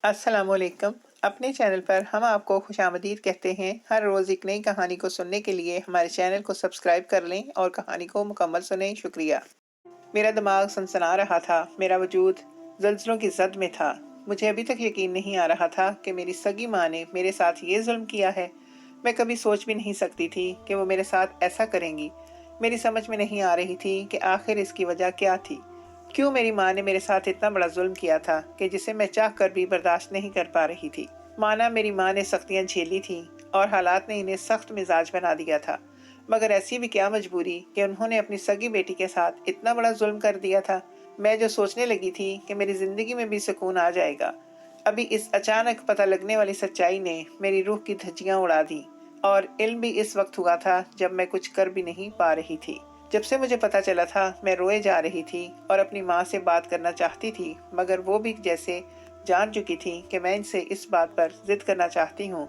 السلام علیکم۔ اپنے چینل پر ہم آپ کو خوش آمدید کہتے ہیں۔ ہر روز ایک نئی کہانی کو سننے کے لیے ہمارے چینل کو سبسکرائب کر لیں اور کہانی کو مکمل سنیں۔ شکریہ۔ میرا دماغ سنسنا رہا تھا، میرا وجود زلزلوں کی زد میں تھا۔ مجھے ابھی تک یقین نہیں آ رہا تھا کہ میری سگی ماں نے میرے ساتھ یہ ظلم کیا ہے۔ میں کبھی سوچ بھی نہیں سکتی تھی کہ وہ میرے ساتھ ایسا کریں گی۔ میری سمجھ میں نہیں آ رہی تھی کہ آخر اس کی وجہ کیا تھی۔ کیوں میری ماں نے میرے ساتھ اتنا بڑا ظلم کیا تھا کہ جسے میں چاہ کر بھی برداشت نہیں کر پا رہی تھی۔ مانا میری ماں نے سختیاں جھیلی تھیں اور حالات نے انہیں سخت مزاج بنا دیا تھا، مگر ایسی بھی کیا مجبوری کہ انہوں نے اپنی سگی بیٹی کے ساتھ اتنا بڑا ظلم کر دیا تھا۔ میں جو سوچنے لگی تھی کہ میری زندگی میں بھی سکون آ جائے گا، ابھی اس اچانک پتہ لگنے والی سچائی نے میری روح کی دھجیاں اڑا دی۔ اور علم بھی اس وقت ہوا تھا جب میں کچھ کر بھی نہیں پا رہی تھی۔ جب سے مجھے پتا چلا تھا میں روئے جا رہی تھی اور اپنی ماں سے بات کرنا چاہتی تھی، مگر وہ بھی جیسے جان چکی تھی کہ میں ان سے اس بات پر ضد کرنا چاہتی ہوں،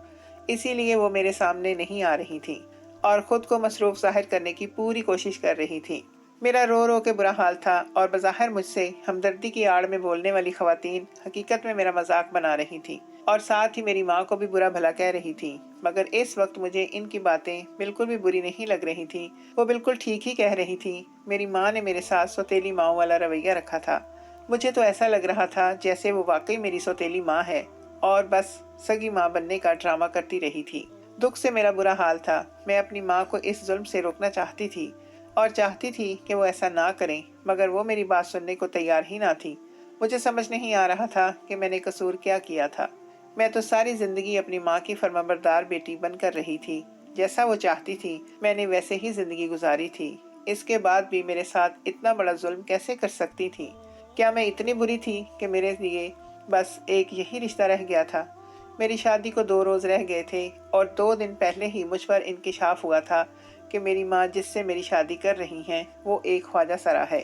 اسی لیے وہ میرے سامنے نہیں آ رہی تھی اور خود کو مصروف ظاہر کرنے کی پوری کوشش کر رہی تھی۔ میرا رو رو کے برا حال تھا اور بظاہر مجھ سے ہمدردی کی آڑ میں بولنے والی خواتین حقیقت میں میرا مذاق بنا رہی تھی اور ساتھ ہی میری ماں کو بھی برا بھلا کہہ رہی تھی، مگر اس وقت مجھے ان کی باتیں بالکل بھی بری نہیں لگ رہی تھی۔ وہ بالکل ٹھیک ہی کہہ رہی تھی۔ میری ماں نے میرے ساتھ سوتیلی ماں والا رویہ رکھا تھا۔ مجھے تو ایسا لگ رہا تھا جیسے وہ واقعی میری سوتیلی ماں ہے اور بس سگی ماں بننے کا ڈرامہ کرتی رہی تھی۔ دکھ سے میرا برا حال تھا۔ میں اپنی ماں کو اس ظلم سے روکنا چاہتی تھی اور چاہتی تھی کہ وہ ایسا نہ کریں، مگر وہ میری بات سننے کو تیار ہی نہ تھی۔ مجھے سمجھ نہیں آ رہا تھا کہ میں نے قصور کیا کیا تھا۔ میں تو ساری زندگی اپنی ماں کی فرمانبردار بیٹی بن کر رہی تھی۔ جیسا وہ چاہتی تھی میں نے ویسے ہی زندگی گزاری تھی۔ اس کے بعد بھی میرے ساتھ اتنا بڑا ظلم کیسے کر سکتی تھی؟ کیا میں اتنی بری تھی کہ میرے لیے بس ایک یہی رشتہ رہ گیا تھا؟ میری شادی کو 2 روز رہ گئے تھے اور 2 دن پہلے ہی مجھ پر انکشاف ہوا تھا کہ میری ماں جس سے میری شادی کر رہی ہیں وہ ایک خواجہ سرا ہے۔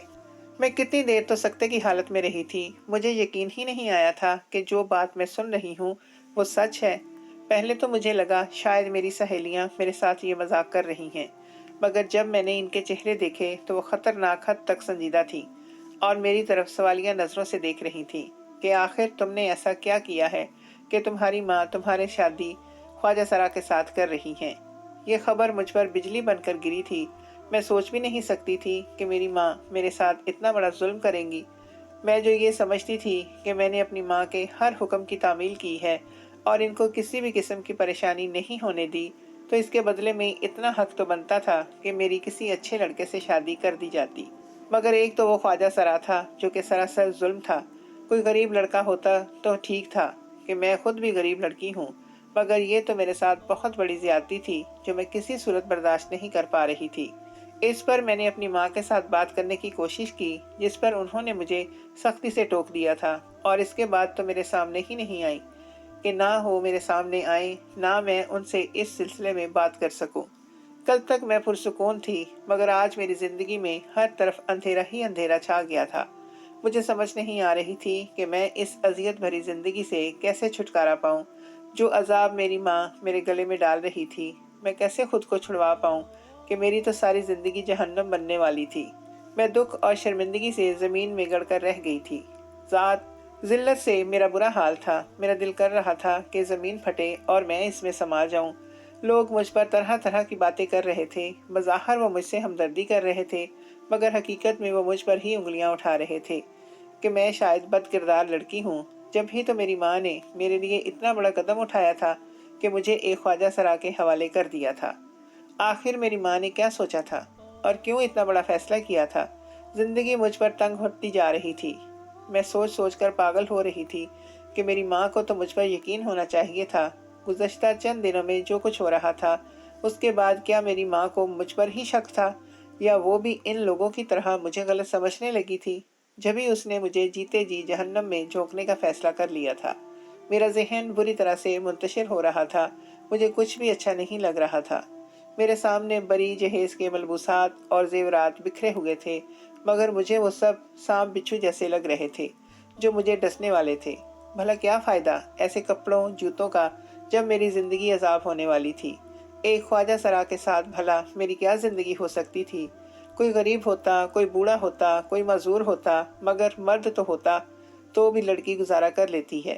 میں کتنی دیر تو سکتے کی حالت میں رہی تھی۔ مجھے یقین ہی نہیں آیا تھا کہ جو بات میں سن رہی ہوں وہ سچ ہے۔ پہلے تو مجھے لگا شاید میری سہیلیاں میرے ساتھ یہ مذاق کر رہی ہیں، مگر جب میں نے ان کے چہرے دیکھے تو وہ خطرناک حد تک سنجیدہ تھی اور میری طرف سوالیہ نظروں سے دیکھ رہی تھی کہ آخر تم نے ایسا کیا کیا ہے کہ تمہاری ماں تمہارے شادی خواجہ سرا کے ساتھ کر رہی ہیں۔ یہ خبر مجھ پر بجلی بن کر گری تھی۔ میں سوچ بھی نہیں سکتی تھی کہ میری ماں میرے ساتھ اتنا بڑا ظلم کریں گی۔ میں جو یہ سمجھتی تھی کہ میں نے اپنی ماں کے ہر حکم کی تعمیل کی ہے اور ان کو کسی بھی قسم کی پریشانی نہیں ہونے دی، تو اس کے بدلے میں اتنا حق تو بنتا تھا کہ میری کسی اچھے لڑکے سے شادی کر دی جاتی۔ مگر ایک تو وہ خواجہ سرا تھا جو کہ سراسر ظلم تھا۔ کوئی غریب لڑکا ہوتا تو ٹھیک تھا کہ میں خود بھی غریب لڑکی ہوں، مگر یہ تو میرے ساتھ بہت بڑی زیادتی تھی جو میں کسی صورت برداشت نہیں کر پا رہی تھی۔ اس پر میں نے اپنی ماں کے ساتھ بات کرنے کی کوشش کی، جس پر انہوں نے مجھے سختی سے ٹوک دیا تھا اور اس کے بعد تو میرے سامنے ہی نہیں آئی کہ نہ وہ میرے سامنے آئیں نہ میں ان سے اس سلسلے میں بات کر سکوں۔ کل تک میں پرسکون تھی، مگر آج میری زندگی میں ہر طرف اندھیرا ہی اندھیرا چھا گیا تھا۔ مجھے سمجھ نہیں آ رہی تھی کہ میں اس اذیت بھری زندگی سے کیسے چھٹکارا پاؤں۔ جو عذاب میری ماں میرے گلے میں ڈال رہی تھی، میں کیسے خود کو چھڑوا پاؤں کہ میری تو ساری زندگی جہنم بننے والی تھی۔ میں دکھ اور شرمندگی سے زمین میں گڑ کر رہ گئی تھی۔ ذلت سے میرا برا حال تھا۔ میرا دل کر رہا تھا کہ زمین پھٹے اور میں اس میں سما جاؤں۔ لوگ مجھ پر طرح طرح کی باتیں کر رہے تھے۔ بظاہر وہ مجھ سے ہمدردی کر رہے تھے، مگر حقیقت میں وہ مجھ پر ہی انگلیاں اٹھا رہے تھے کہ میں شاید بد کردار لڑکی ہوں۔ جب ہی تو میری ماں نے میرے لیے اتنا بڑا قدم اٹھایا تھا کہ مجھے ایک خواجہ سرا کے حوالے کر دیا تھا۔ آخر میری ماں نے کیا سوچا تھا اور کیوں اتنا بڑا فیصلہ کیا تھا؟ زندگی مجھ پر تنگ ہوتی جا رہی تھی۔ میں سوچ سوچ کر پاگل ہو رہی تھی کہ میری ماں کو تو مجھ پر یقین ہونا چاہیے تھا۔ گزشتہ چند دنوں میں جو کچھ ہو رہا تھا، اس کے بعد کیا میری ماں کو مجھ پر ہی شک تھا یا وہ بھی ان لوگوں کی طرح مجھے غلط سمجھنے لگی تھی؟ جبھی اس نے مجھے جیتے جی جہنم میں جھونکنے کا فیصلہ کر لیا تھا۔ میرا ذہن بری طرح سے منتشر ہو رہا تھا۔ مجھے کچھ بھی اچھا نہیں لگ رہا تھا۔ میرے سامنے بڑی جہیز کے ملبوسات اور زیورات بکھرے ہوئے تھے، مگر مجھے وہ سب سانپ بچھو جیسے لگ رہے تھے جو مجھے ڈسنے والے تھے۔ بھلا کیا فائدہ ایسے کپڑوں جوتوں کا جب میری زندگی عذاب ہونے والی تھی؟ ایک خواجہ سرا کے ساتھ بھلا میری کیا زندگی ہو سکتی تھی؟ کوئی غریب ہوتا، کوئی بوڑھا ہوتا، کوئی معذور ہوتا، مگر مرد تو ہوتا تو بھی لڑکی گزارا کر لیتی ہے۔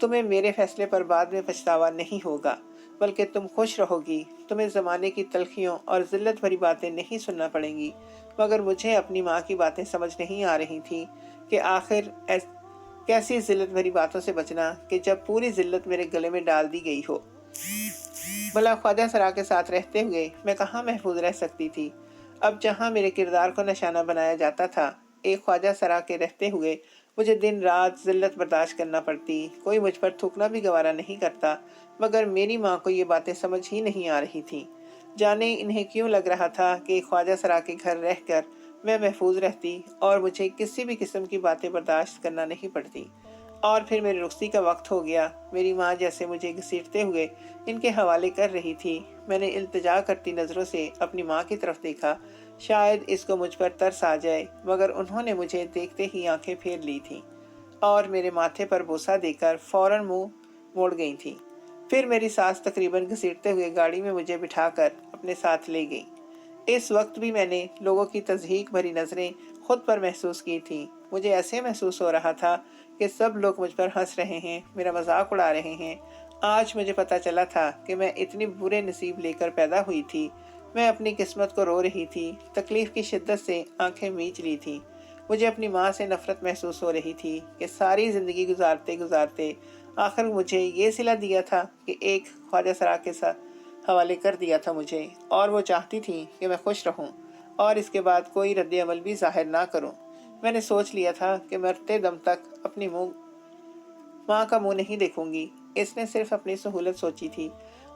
تمہیں میرے فیصلے پر بعد میں پچھتاوا نہیں ہوگا، بلکہ تم خوش رہو گی۔ تمہیں زمانے کی تلخیوں اور ذلت بھری باتیں نہیں سننا پڑیں گی۔ مگر مجھے اپنی ماں کی باتیں سمجھ نہیں آ رہی تھی کہ آخر کیسی ذلت بھری باتوں سے بچنا کہ جب پوری ذلت میرے گلے میں ڈال دی گئی ہو۔ بھلا خواجہ سرا کے ساتھ رہتے ہوئے میں کہاں محفوظ رہ سکتی تھی؟ اب جہاں میرے کردار کو نشانہ بنایا جاتا تھا، ایک خواجہ سرا کے رہتے ہوئے مجھے دن رات ذلت برداشت کرنا پڑتی۔ کوئی مجھ پر تھوکنا بھی گوارا نہیں کرتا، مگر میری ماں کو یہ باتیں سمجھ ہی نہیں آ رہی تھی۔ جانے انہیں کیوں لگ رہا تھا کہ خواجہ سرا کے گھر رہ کر میں محفوظ رہتی اور مجھے کسی بھی قسم کی باتیں برداشت کرنا نہیں پڑتی۔ اور پھر میری رخصتی کا وقت ہو گیا۔ میری ماں جیسے مجھے گھسیٹتے ہوئے ان کے حوالے کر رہی تھی، میں نے التجا کرتی نظروں سے اپنی ماں کی طرف دیکھا، شاید اس کو مجھ پر ترس آ جائے، مگر انہوں نے مجھے دیکھتے ہی آنکھیں پھیر لی تھیں اور میرے ماتھے پر بوسہ دے کر فوراً منہ موڑ گئی تھیں۔ پھر میری ساس تقریباً گھسیٹتے ہوئے گاڑی میں مجھے بٹھا کر اپنے ساتھ لے گئی۔ اس وقت بھی میں نے لوگوں کی تضحیک بھری نظریں خود پر محسوس کی تھیں۔ مجھے ایسے محسوس ہو رہا تھا کہ سب لوگ مجھ پر ہنس رہے ہیں، میرا مذاق اڑا رہے ہیں۔ آج مجھے پتہ چلا تھا کہ میں اتنی برے نصیب لے کر پیدا ہوئی تھی۔ میں اپنی قسمت کو رو رہی تھی، تکلیف کی شدت سے آنکھیں میچ لی تھی۔ مجھے اپنی ماں سے نفرت محسوس ہو رہی تھی کہ ساری زندگی گزارتے گزارتے آخر مجھے یہ صلہ دیا تھا کہ ایک خواجہ سرا کے ساتھ حوالے کر دیا تھا مجھے، اور وہ چاہتی تھی کہ میں خوش رہوں اور اس کے بعد کوئی رد عمل بھی ظاہر نہ کروں۔ میں نے سوچ لیا تھا کہ مرتے دم تک اپنی ماں کا منہ نہیں دیکھوں گی۔ اس نے صرف اپنی سہولت سوچی تھی۔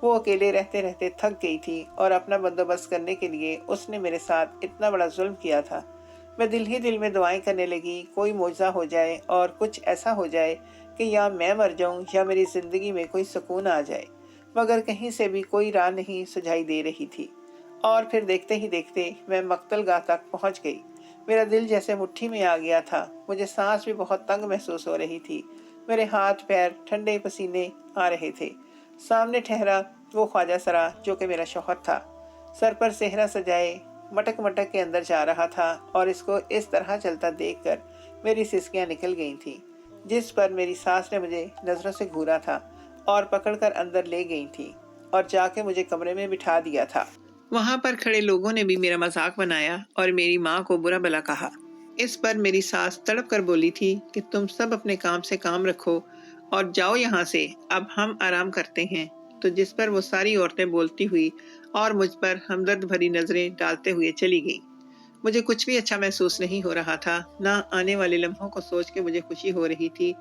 وہ اکیلے رہتے رہتے تھک گئی تھی اور اپنا بندوبست کرنے کے لیے اس نے میرے ساتھ اتنا بڑا ظلم کیا تھا۔ میں دل ہی دل میں دعائیں کرنے لگی، کوئی معجزہ ہو جائے اور کچھ ایسا ہو جائے کہ یا میں مر جاؤں یا میری زندگی میں کوئی سکون آ جائے، مگر کہیں سے بھی کوئی راہ نہیں سجھائی دے رہی تھی۔ اور پھر دیکھتے ہی دیکھتے میں مقتل گاہ تک پہنچ گئی۔ میرا دل جیسے مٹھی میں آ گیا تھا، مجھے سانس بھی بہت تنگ محسوس ہو رہی تھی، میرے ہاتھ پیر ٹھنڈے پسینے آ رہے تھے۔ سامنے ٹھہرا وہ خواجہ سرا جو کہ میرا شوہر تھا، سر پر صحرا سجائے مٹک مٹک کے اندر جا رہا تھا، اور اس کو اس طرح چلتا دیکھ کر میری سسکیاں نکل گئی تھیں، جس پر میری ساس نے مجھے نظروں سے گھورا تھا اور پکڑ کر اندر لے گئی تھی اور جا کے مجھے کمرے میں بٹھا دیا تھا۔ وہاں پر کھڑے لوگوں نے بھی میرا مذاق بنایا اور میری ماں کو برا بھلا کہا۔ اس پر میری ساس تڑپ کر بولی تھی کہ تم سب اپنے کام سے کام رکھو اور جاؤ یہاں سے، اب ہم آرام کرتے ہیں۔ تو جس پر وہ ساری عورتیں بولتی ہوئی اور مجھ پر ہمدرد بھری نظریں ڈالتے ہوئے چلی گئی۔ مجھے کچھ بھی اچھا محسوس نہیں ہو رہا تھا، نہ آنے والے لمحوں کو سوچ کے مجھے خوشی ہو رہی تھی،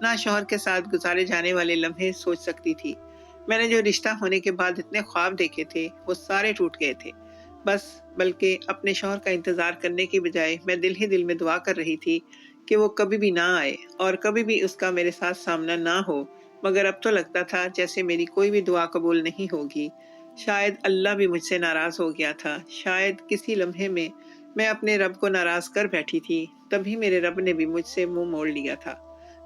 نہ شوہر کے ساتھ گزارے جانے والے لمحے سوچ سکتی تھی۔ میں نے جو رشتہ ہونے کے بعد اتنے خواب دیکھے تھے وہ سارے ٹوٹ گئے تھے۔ بلکہ اپنے شوہر کا انتظار کرنے کی بجائے میں دل ہی دل میں دعا کر رہی تھی کہ وہ کبھی بھی نہ آئے اور کبھی بھی اس کا میرے ساتھ سامنا نہ ہو، مگر اب تو لگتا تھا جیسے میری کوئی بھی دعا قبول نہیں ہوگی۔ شاید اللہ بھی مجھ سے ناراض ہو گیا تھا، شاید کسی لمحے میں اپنے رب کو ناراض کر بیٹھی تھی، تبھی میرے رب نے بھی مجھ سے منہ موڑ لیا تھا۔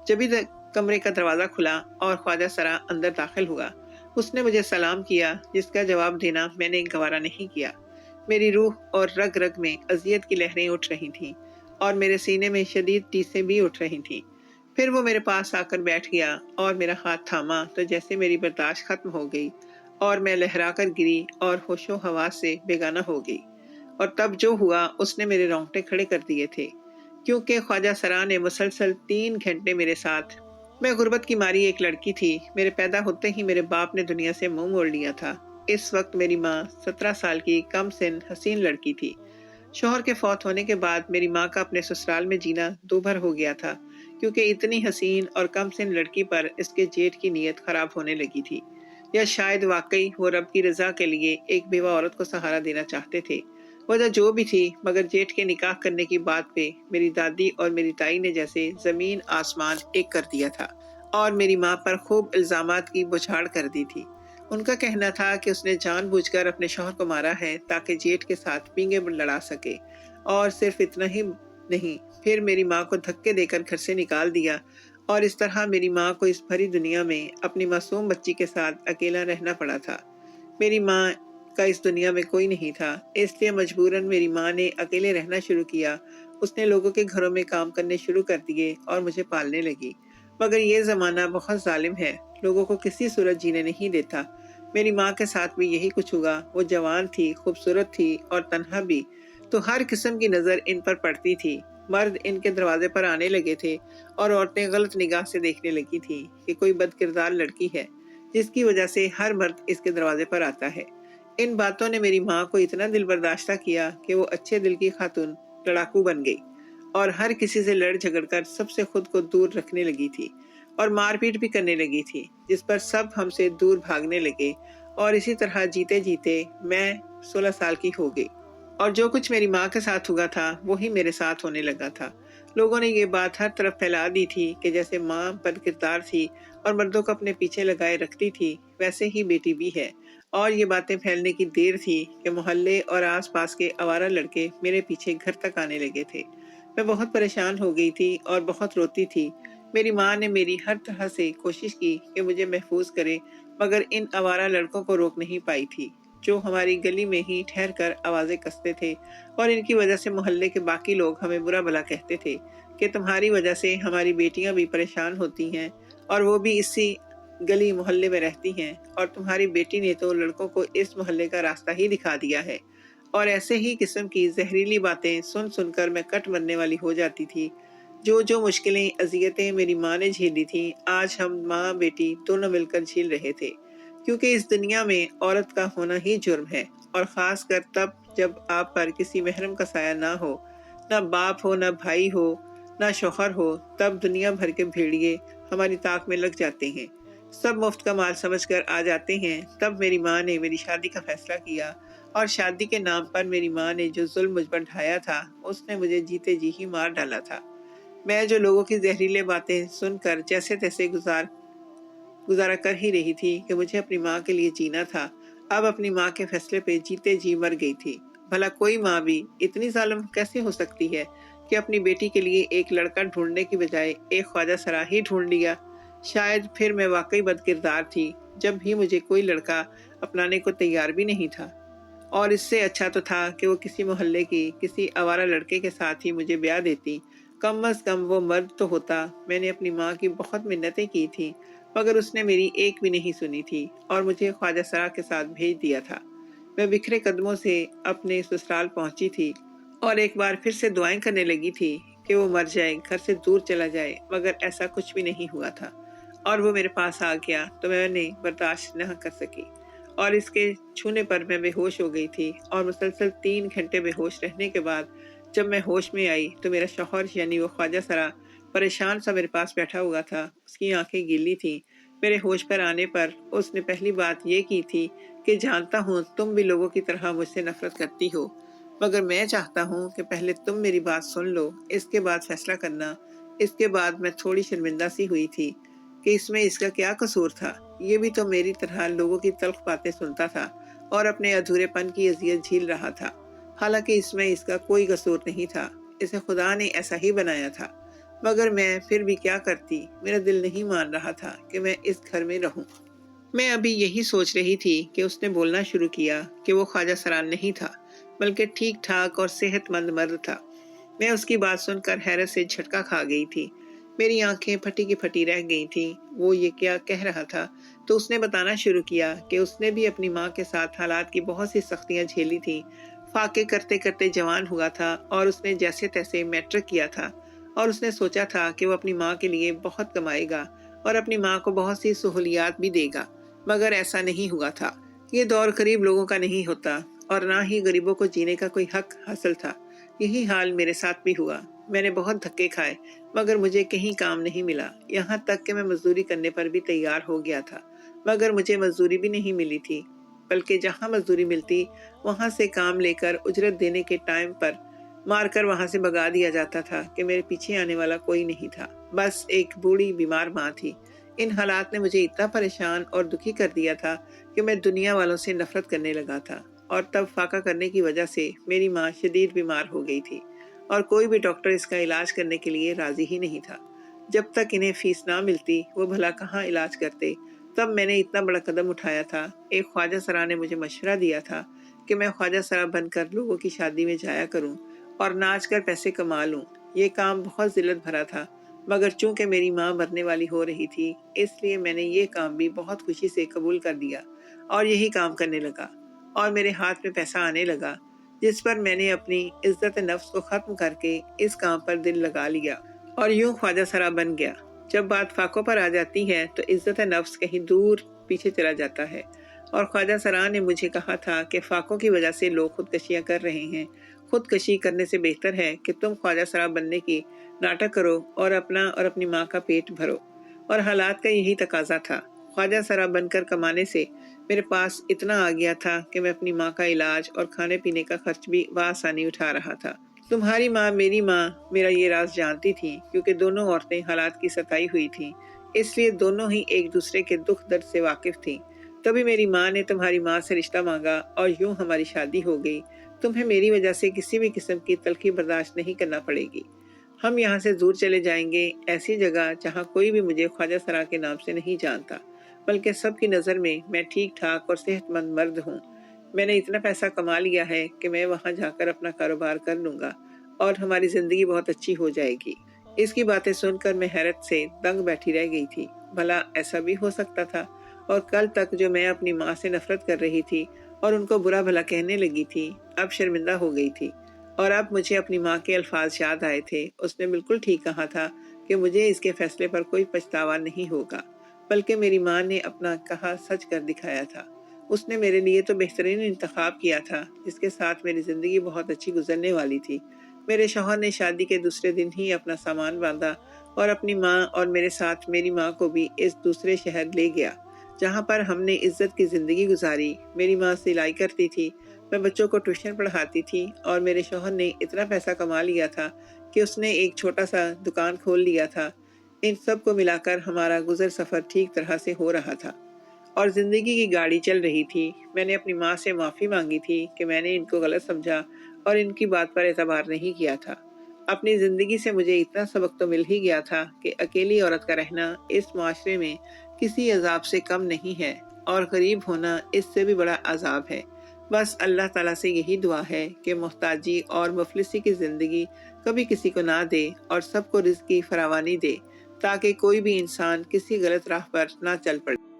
جبھی کمرے کا دروازہ کھلا اور خواجہ سرا اندر داخل ہوا۔ اس نے مجھے سلام کیا، جس کا جواب دینا میں نے گوارا نہیں کیا۔ میری روح اور رگ رگ میں اذیت کی لہریں اٹھ رہی تھیں اور میرے سینے میں شدید ٹیسیں بھی اٹھ رہی تھیں۔ پھر وہ میرے پاس آ کر بیٹھ گیا اور میرا ہاتھ تھاما تو جیسے میری برداشت ختم ہو گئی اور میں لہرا کر گری اور ہوش و حواس سے بیگانہ ہو گئی۔ اور تب جو ہوا اس نے میرے رونگٹے کھڑے کر دیے تھے، کیونکہ خواجہ سرا نے مسلسل 3 گھنٹے میرے ساتھ۔ میں غربت کی ماری ایک لڑکی تھی، میرے پیدا ہوتے ہی میرے باپ نے دنیا سے منہ موڑ لیا تھا۔ اس وقت میری ماں 17 سال کی کم سن حسین لڑکی تھی۔ شوہر کے فوت ہونے کے بعد میری ماں کا اپنے سسرال میں جینا دوبھر ہو گیا تھا، کیونکہ اتنی حسین اور کم سن لڑکی پر اس کے جیٹھ کی نیت خراب ہونے لگی تھی، یا شاید واقعی وہ رب کی رضا کے لیے ایک بیوہ عورت کو سہارا دینا چاہتے تھے۔ وجہ جو بھی تھی، مگر جیٹھ کے نکاح کرنے کی بات پہ میری دادی اور میری تائی نے جیسے زمین آسمان ایک کر دیا تھا اور میری ماں پر خوب الزامات کی بچھاڑ کر دی تھی۔ ان کا کہنا تھا کہ اس نے جان بوجھ کر اپنے شوہر کو مارا ہے تاکہ جیٹھ کے ساتھ پینگے لڑا سکے، اور صرف اتنا ہی نہیں، پھر میری ماں کو دھکے دے کر گھر سے نکال دیا، اور اس طرح میری ماں کو اس بھری دنیا میں اپنی معصوم بچی کے ساتھ اکیلا رہنا پڑا تھا۔ میری ماں کا اس دنیا میں کوئی نہیں تھا، اس لیے مجبوراً میری ماں نے اکیلے رہنا شروع کیا۔ اس نے لوگوں کے گھروں میں کام کرنے شروع کر دیے اور مجھے پالنے لگی، مگر یہ زمانہ بہت ظالم ہے، لوگوں کو کسی صورت جینے نہیں دیتا۔ میری ماں کے ساتھ بھی یہی کچھ ہوا۔ وہ جوان تھی، خوبصورت تھی اور تنہا بھی، تو ہر قسم کی نظر ان پر پڑتی تھی۔ مرد ان کے دروازے پر آنے لگے تھے اور عورتیں غلط نگاہ سے دیکھنے لگی تھی کہ کوئی بد کردار لڑکی ہے جس کی وجہ سے ہر مرد اس کے دروازے پر آتا ہے۔ ان باتوں نے میری ماں کو اتنا دل برداشتہ کیا کہ وہ اچھے دل کی خاتون لڑاکو بن گئی اور ہر کسی سے لڑ جھگڑ کر سب سے خود کو دور رکھنے لگی تھی اور مار پیٹ بھی کرنے لگی تھی، جس پر سب ہم سے دور بھاگنے لگے اور اسی طرح جیتے جیتے میں 16 سال کی ہو گئی، اور جو کچھ میری ماں کے ساتھ ہوا تھا وہی میرے ساتھ ہونے لگا تھا۔ لوگوں نے یہ بات ہر طرف پھیلا دی تھی کہ جیسے ماں بد کردار تھی اور مردوں کو اپنے پیچھے لگائے رکھتی تھی، ویسے ہی بیٹی بھی ہے۔ اور یہ باتیں پھیلنے کی دیر تھی کہ محلے اور آس پاس کے آوارہ لڑکے میرے پیچھے گھر تک آنے لگے تھے۔ میں بہت پریشان ہو گئی تھی اور بہت روتی تھی۔ میری ماں نے میری ہر طرح سے کوشش کی کہ مجھے محفوظ کرے، مگر ان آوارہ لڑکوں کو روک نہیں پائی تھی، جو ہماری گلی میں ہی ٹھہر کر آوازیں کستے تھے، اور ان کی وجہ سے محلے کے باقی لوگ ہمیں برا بھلا کہتے تھے کہ تمہاری وجہ سے ہماری بیٹیاں بھی پریشان ہوتی ہیں اور وہ بھی اسی گلی محلے میں رہتی ہیں، اور تمہاری بیٹی نے تو لڑکوں کو اس محلے کا راستہ ہی دکھا دیا ہے۔ اور ایسے ہی قسم کی زہریلی باتیں سن سن کر میں کٹ مرنے والی ہو جاتی تھی۔ جو مشکلیں اذیتیں میری ماں نے جھیلی تھیں، آج ہم ماں بیٹی دونوں مل کر جھیل رہے تھے، کیونکہ اس دنیا میں عورت کا ہونا ہی جرم ہے، اور خاص کر تب جب آپ پر کسی محرم کا سایہ نہ ہو، نہ باپ ہو، نہ بھائی ہو، نہ شوہر ہو، تب دنیا بھر کے بھیڑیے ہماری طاق میں لگ جاتے ہیں، سب مفت کا مال سمجھ کر آ جاتے ہیں۔ تب میری ماں نے میری شادی کا فیصلہ کیا، اور شادی کے نام پر میری ماں نے جو ظلم مجھ پر ڈھایا تھا، اس نے مجھے جیتے جی ہی مار ڈالا تھا۔ میں جو لوگوں کی زہریلے باتیں سن کر جیسے تیسے گزارا کر ہی رہی تھی کہ مجھے اپنی ماں کے لیے جینا تھا، اب اپنی ماں کے فیصلے پہ جیتے جی مر گئی تھی۔ بھلا کوئی ماں بھی اتنی ظالم کیسے ہو سکتی ہے کہ اپنی بیٹی کے لیے ایک لڑکا ڈھونڈنے کی بجائے ایک خواجہ سرا ہی ڈھونڈ لیا؟ شاید پھر میں واقعی بد کردار تھی، جب بھی مجھے کوئی لڑکا اپنانے کو تیار بھی نہیں تھا، اور اس سے اچھا تو تھا کہ وہ کسی محلے کی کسی آوارہ لڑکے کے ساتھ ہی مجھے بیاہ دیتی، کم از کم وہ مرد تو ہوتا۔ میں نے اپنی ماں کی بہت منتیں کی تھیں، مگر اس نے میری ایک بھی نہیں سنی تھی اور مجھے خواجہ سرا کے ساتھ بھیج دیا تھا۔ میں بکھرے قدموں سے اپنے سسرال پہنچی تھی اور ایک بار پھر سے دعائیں کرنے لگی تھی کہ وہ مر جائے، گھر سے دور چلا جائے، مگر ایسا کچھ بھی نہیں ہوا تھا، اور وہ میرے پاس آ گیا تو میں نے برداشت نہ کر سکی، اور اس کے چھونے پر میں بے ہوش ہو گئی تھی، اور مسلسل 3 گھنٹے بے ہوش رہنے کے بعد جب میں ہوش میں آئی تو میرا شوہر یعنی وہ خواجہ سرا پریشان سا میرے پاس بیٹھا ہوا تھا۔ اس کی آنکھیں گیلی تھیں۔ میرے ہوش پر آنے پر اس نے پہلی بات یہ کی تھی کہ جانتا ہوں تم بھی لوگوں کی طرح مجھ سے نفرت کرتی ہو، مگر میں چاہتا ہوں کہ پہلے تم میری بات سن لو، اس کے بعد فیصلہ کرنا۔ اس کے بعد میں تھوڑی شرمندہ سی ہوئی تھی کہ اس میں اس کا کیا قصور تھا، یہ بھی تو میری طرح لوگوں کی تلخ باتیں سنتا تھا اور اپنے ادھورے پن کی اذیت جھیل رہا تھا، حالانکہ اس میں اس کا کوئی قصور نہیں تھا، اسے خدا نے ایسا ہی بنایا تھا، مگر میں پھر بھی کیا کرتی، میرا دل نہیں مان رہا تھا کہ میں اس گھر میں رہوں۔ میں ابھی یہی سوچ رہی تھی کہ اس نے بولنا شروع کیا کہ وہ خواجہ سرا نہیں تھا، بلکہ ٹھیک ٹھاک اور صحت مند مرد تھا۔ میں اس کی بات سن کر حیرت سے جھٹکا کھا گئی تھی، میری آنکھیں پھٹی کی پھٹی رہ گئی تھیں۔ وہ یہ کیا کہہ رہا تھا؟ تو اس نے بتانا شروع کیا کہ اس نے بھی اپنی ماں کے ساتھ حالات کی بہت سی سختیاں جھیلی تھیں، فاقے کرتے کرتے جوان ہوا تھا، اور اس نے جیسے تیسے میٹرک کیا تھا، اور اس نے سوچا تھا کہ وہ اپنی ماں کے لیے بہت کمائے گا اور اپنی ماں کو بہت سی سہولیات بھی دے گا، مگر ایسا نہیں ہوا تھا۔ یہ دور غریب لوگوں کا نہیں ہوتا، اور نہ ہی غریبوں کو جینے کا کوئی حق حاصل تھا۔ یہی حال میرے ساتھ بھی ہوا۔ میں نے بہت دھکے کھائے، مگر مجھے کہیں کام نہیں ملا، یہاں تک کہ میں مزدوری کرنے پر بھی تیار ہو گیا تھا، مگر مجھے مزدوری بھی نہیں ملی تھی، بلکہ جہاں مزدوری ملتی وہاں سے کام لے کر اجرت دینے کے ٹائم پر مار کر وہاں سے بھگا دیا جاتا تھا کہ میرے پیچھے آنے والا کوئی نہیں تھا، بس ایک بوڑھی بیمار ماں تھی۔ ان حالات نے مجھے اتنا پریشان اور دکھی کر دیا تھا کہ میں دنیا والوں سے نفرت کرنے لگا تھا، اور تب فاقہ کرنے کی وجہ سے میری ماں شدید بیمار ہو گئی تھی، اور کوئی بھی ڈاکٹر اس کا علاج کرنے کے لیے راضی ہی نہیں تھا۔ جب تک انہیں فیس نہ ملتی وہ بھلا کہاں علاج کرتے۔ تب میں نے اتنا بڑا قدم اٹھایا تھا۔ ایک خواجہ سرا نے مجھے مشورہ دیا تھا کہ میں خواجہ سرا بن کر لوگوں کی شادی میں جایا کروں اور ناچ کر پیسے کما لوں۔ یہ کام بہت ذلت بھرا تھا، مگر چونکہ میری ماں مرنے والی ہو رہی تھی اس لیے میں نے یہ کام بھی بہت خوشی سے قبول کر دیا اور یہی کام کرنے لگا اور میرے ہاتھ میں پیسہ آنے لگا، جس پر میں نے اپنی عزت نفس کو ختم کر کے اس کام پر دل لگا لیا اور یوں خواجہ سرا بن گیا۔ جب بات فاقوں پر آ جاتی ہے تو عزت نفس کہیں دور پیچھے چلا جاتا ہے، اور خواجہ سرا نے مجھے کہا تھا کہ فاقوں کی وجہ سے لوگ خودکشیاں کر رہے ہیں، خودکشی کرنے سے بہتر ہے کہ تم خواجہ سرا بننے کی ناٹک کرو اور اپنا اور اپنی ماں کا پیٹ بھرو، اور حالات کا یہی تقاضا تھا۔ خواجہ سرا بن کر کمانے سے میرے پاس اتنا آ گیا تھا کہ میں اپنی ماں کا علاج اور کھانے پینے کا خرچ بھی بآسانی اٹھا رہا تھا۔ تمہاری ماں میری ماں میرا یہ راز جانتی تھی، کیونکہ دونوں عورتیں حالات کی ستائی ہوئی تھیں، اس لیے دونوں ہی ایک دوسرے کے دکھ درد سے واقف تھیں۔ تبھی میری ماں نے تمہاری ماں سے رشتہ مانگا اور یوں ہماری شادی ہو گئی۔ تمہیں میری وجہ سے کسی بھی قسم کی تلخی برداشت نہیں کرنا پڑے گی۔ ہم یہاں سے دور چلے جائیں گے، ایسی جگہ جہاں کوئی بھی مجھے خواجہ سرا کے نام سے نہیں جانتا، بلکہ سب کی نظر میں ٹھیک ٹھاک اور صحت مند مرد ہوں۔ میں نے اتنا پیسہ کما لیا ہے کہ میں وہاں جا کر اپنا کاروبار کر لوں گا اور ہماری زندگی بہت اچھی ہو جائے گی۔ اس کی باتیں سن کر میں حیرت سے دنگ بیٹھی رہ گئی تھی۔ بھلا ایسا بھی ہو سکتا تھا؟ اور کل تک جو میں اپنی ماں سے نفرت کر رہی تھی اور ان کو برا بھلا کہنے لگی تھی، اب شرمندہ ہو گئی تھی، اور اب مجھے اپنی ماں کے الفاظ یاد آئے تھے۔ اس نے بالکل ٹھیک کہا تھا کہ مجھے اس کے فیصلے پر کوئی پچھتاوا نہیں ہوگا، بلکہ میری ماں نے اپنا کہا سچ کر دکھایا تھا۔ اس نے میرے لیے تو بہترین انتخاب کیا تھا، جس کے ساتھ میری زندگی بہت اچھی گزرنے والی تھی۔ میرے شوہر نے شادی کے دوسرے دن ہی اپنا سامان باندھا اور اپنی ماں اور میرے ساتھ میری ماں کو بھی اس دوسرے شہر لے گیا، جہاں پر ہم نے عزت کی زندگی گزاری۔ میری ماں سلائی کرتی تھی، میں بچوں کو ٹیوشن پڑھاتی تھی، اور میرے شوہر نے اتنا پیسہ کما لیا تھا کہ اس نے ایک چھوٹا سا دکان کھول لیا تھا۔ ان سب کو ملا کر ہمارا گزر سفر ٹھیک طرح سے ہو رہا تھا اور زندگی کی گاڑی چل رہی تھی۔ میں نے اپنی ماں سے معافی مانگی تھی کہ میں نے ان کو غلط سمجھا اور ان کی بات پر اعتبار نہیں کیا تھا۔ اپنی زندگی سے مجھے اتنا سبق تو مل ہی گیا تھا کہ اکیلی عورت کا رہنا اس معاشرے میں کسی عذاب سے کم نہیں ہے، اور غریب ہونا اس سے بھی بڑا عذاب ہے۔ بس اللہ تعالیٰ سے یہی دعا ہے کہ محتاجی اور مفلسی کی زندگی کبھی کسی کو نہ دے اور سب کو رزق کی فراوانی دے، تاکہ کوئی بھی انسان کسی غلط راہ پر نہ چل پڑے۔